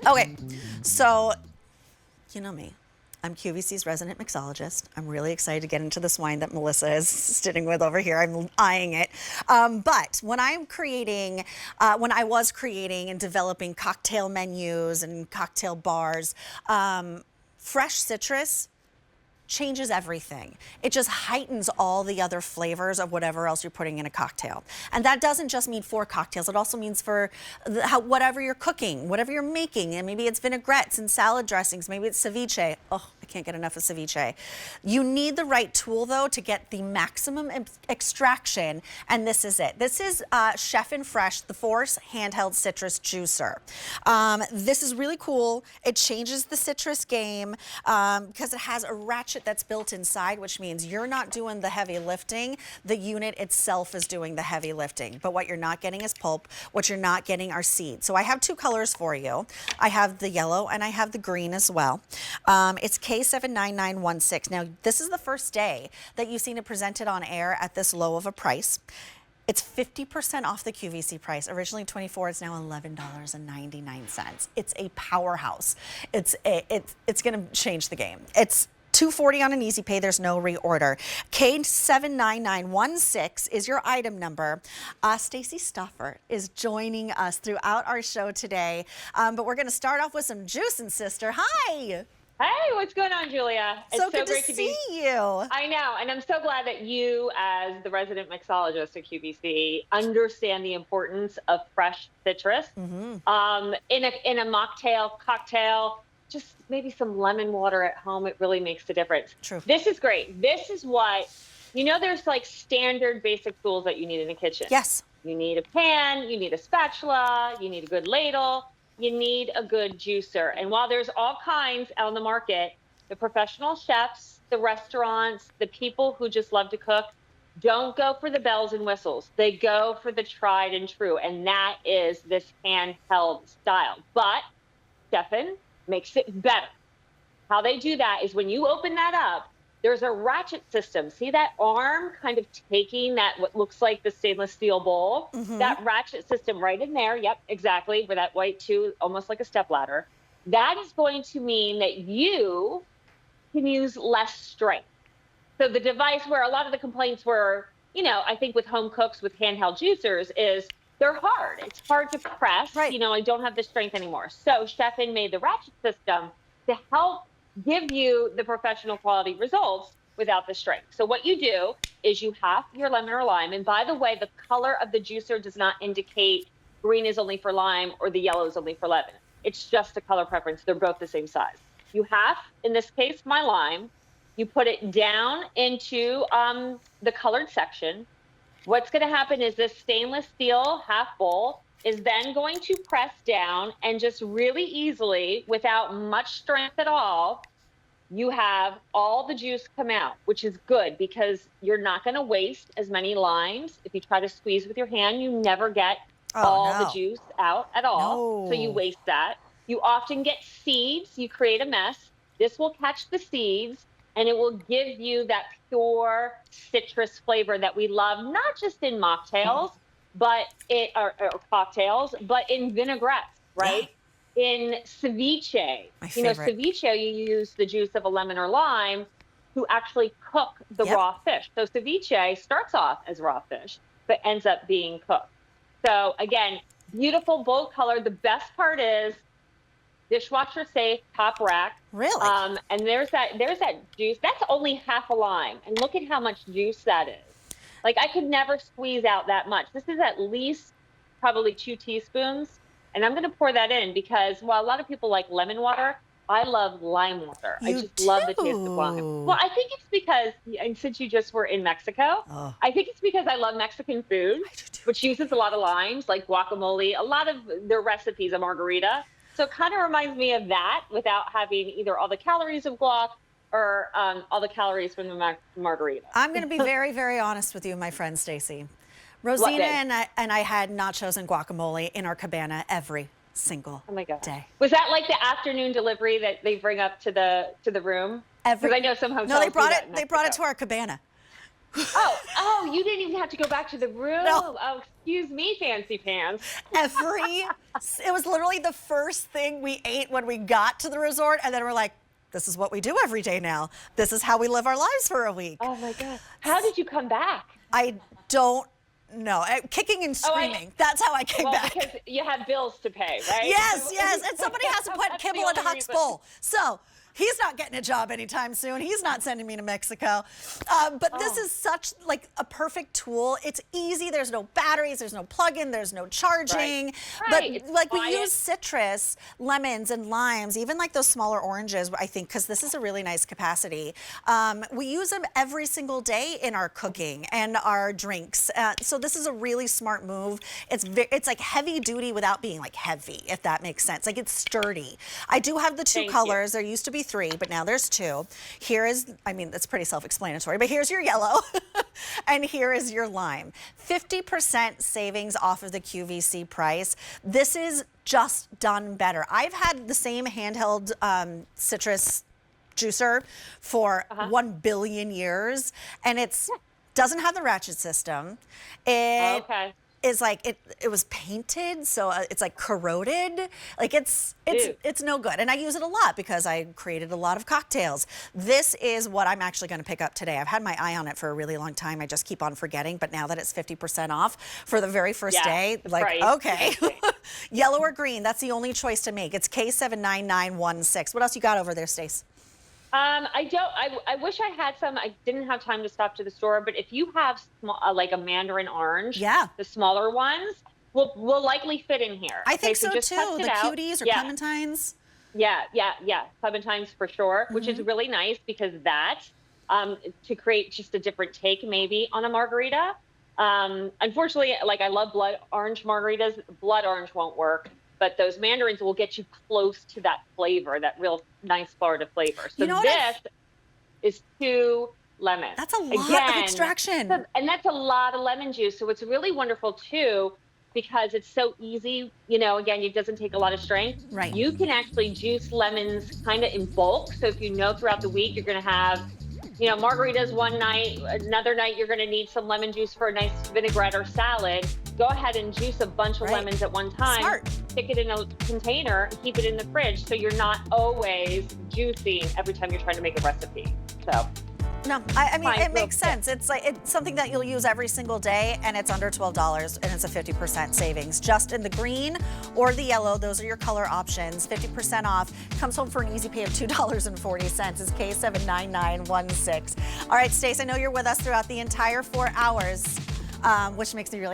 Okay, so you know me. I'm QVC's resident mixologist. I'm really excited to get into this wine that Melissa is sitting with over here. I'm eyeing it. But when when I was creating and developing cocktail menus and cocktail bars, fresh citrus changes everything. It just heightens all the other flavors of whatever else you're putting in a cocktail. And that doesn't just mean for cocktails. It also means for whatever you're cooking, whatever you're making. And maybe it's vinaigrettes and salad dressings. Maybe it's ceviche. Oh, I can't get enough of ceviche. You need the right tool, though, to get the maximum extraction. And this is it. This is Chef and Fresh, the FreshForce Handheld Citrus Juicer. This is really cool. It changes the citrus game because it has a ratchet that's built inside, which means you're not doing the heavy lifting. The unit itself is doing the heavy lifting. But what you're not getting is pulp. What you're not getting are seeds. So I have two colors for you. I have the yellow and I have the green as well. It's K79916. Now, this is the first day that you've seen it presented on air at this low of a price. It's 50% off the QVC price. Originally $24, it's now $11.99. It's a powerhouse. It's going to change the game. It's $240 on an easy pay. There's no reorder. K79916 is your item number. Stacy Stoffert is joining us throughout our show today. But we're going to start off with some juicing, sister. Hi. Hey, what's going on, Julia? It's so good to see you. I know, and I'm so glad that you, as the resident mixologist at QVC, understand the importance of fresh citrus. Mm-hmm. In a mocktail, cocktail, just maybe some lemon water at home, it really makes a difference. True. This is great. This is what, there's like standard basic tools that you need in the kitchen. Yes. You need a pan, you need a spatula, you need a good ladle. You need a good juicer. And while there's all kinds out on the market, the professional chefs, the restaurants, the people who just love to cook, don't go for the bells and whistles. They go for the tried and true. And that is this handheld style. But Stefan makes it better. How they do that is when you open that up, there's a ratchet system. See that arm kind of taking that, what looks like the stainless steel bowl? Mm-hmm. That ratchet system right in there. Yep, exactly. Where that white tube, almost like a stepladder. That is going to mean that you can use less strength. So the device where a lot of the complaints were, I think with home cooks with handheld juicers is they're hard. It's hard to press. Right. I don't have the strength anymore. So Chefin made the ratchet system to help give you the professional quality results without the strength. So what you do is you have your lemon or lime. And by the way, the color of the juicer does not indicate green is only for lime or the yellow is only for lemon. It's just a color preference. They're both the same size. You have, in this case, my lime. You put it down into the colored section. What's going to happen is this stainless steel half bowl is then going to press down and just really easily, without much strength at all, you have all the juice come out, which is good because you're not going to waste as many limes. If you try to squeeze with your hand, you never get the juice out at all. No. So you waste that. You often get seeds. You create a mess. This will catch the seeds and it will give you that pure citrus flavor that we love, not just in mocktails, but or cocktails, but in vinaigrettes, right? Yeah. In ceviche, ceviche, you use the juice of a lemon or lime to actually cook the raw fish. So ceviche starts off as raw fish, but ends up being cooked. So again, beautiful, bold color. The best part is dishwasher safe, top rack. Really? And there's that juice. That's only half a lime, and look at how much juice that is. Like I could never squeeze out that much. This is at least probably 2 teaspoons. And I'm going to pour that in because while a lot of people like lemon water, I love lime water. I just love the taste of lime. Well, I think it's because, and since you just were in Mexico, I think it's because I love Mexican food, which uses a lot of limes, like guacamole. A lot of their recipes, a margarita. So it kind of reminds me of that without having either all the calories of guac or all the calories from the margarita. I'm going to be very, very honest with you, my friend Stacy. Rosina and I had nachos and guacamole in our cabana every single day. Was that like the afternoon delivery that they bring up to the room? Because I know some hotels. No, they brought it to our cabana. Oh, you didn't even have to go back to the room. No. Oh, excuse me, fancy pants. It was literally the first thing we ate when we got to the resort, and then we're like, this is what we do every day now. This is how we live our lives for a week. Oh my God. How did you come back? I don't know. Kicking and screaming. That's how I came back. Because you have bills to pay, right? Yes, and somebody has to put That's kibble the into only Huck's reason. bowl. So he's not getting a job anytime soon. He's not sending me to Mexico. But this is such like a perfect tool. It's easy. There's no batteries. There's no plug-in. There's no charging. Right. It's But like quiet. we use citrus, lemons, and limes, even like those smaller oranges, I think, because this is a really nice capacity. We use them every single day in our cooking and our drinks. So this is a really smart move. It's like heavy duty without being like heavy, if that makes sense. Like it's sturdy. I do have the two Thank you. colors. There used to be 3, but now there's 2. Here is, I mean, that's pretty self-explanatory, but here's your yellow and here is your lime. 50% savings off of the QVC price. This is just done better. I've had the same handheld citrus juicer for 1 billion years, and it's doesn't have the ratchet system. Okay. Is like it was painted, so it's like corroded. Like it's no good. And I use it a lot because I created a lot of cocktails. This is what I'm actually going to pick up today. I've had my eye on it for a really long time. I just keep on forgetting, but now that it's 50% off for the very first day, like price. okay. Yellow or green, that's the only choice to make. It's K79916. What else you got over there, Stace? I wish I had some. I didn't have time to stop to the store, but if you have like a mandarin orange, the smaller ones will likely fit in here. I think so just too. test it The out. cuties or clementines. Yeah. Clementines for sure, which is really nice because that to create just a different take maybe on a margarita. Unfortunately, like I love blood orange margaritas. Blood orange won't work. But those mandarins will get you close to that flavor, that real nice Florida flavor. So this is 2 lemons. That's a lot of extraction. And that's a lot of lemon juice. So it's really wonderful too, because it's so easy. You know, again, it doesn't take a lot of strength. Right. You can actually juice lemons kind of in bulk. So if you know throughout the week you're going to have, you know, margaritas one night, another night you're going to need some lemon juice for a nice vinaigrette or salad. Go ahead and juice a bunch of lemons at one time. Smart. Stick it in a container and keep it in the fridge so you're not always juicing every time you're trying to make a recipe. So no, I mean, it makes sense. It's like it's something that you'll use every single day, and it's under $12, and it's a 50% savings. Just in the green or the yellow, those are your color options. 50% off. Comes home for an easy pay of $2.40. It's K79916. All right, Stace, I know you're with us throughout the entire 4 hours, which makes me really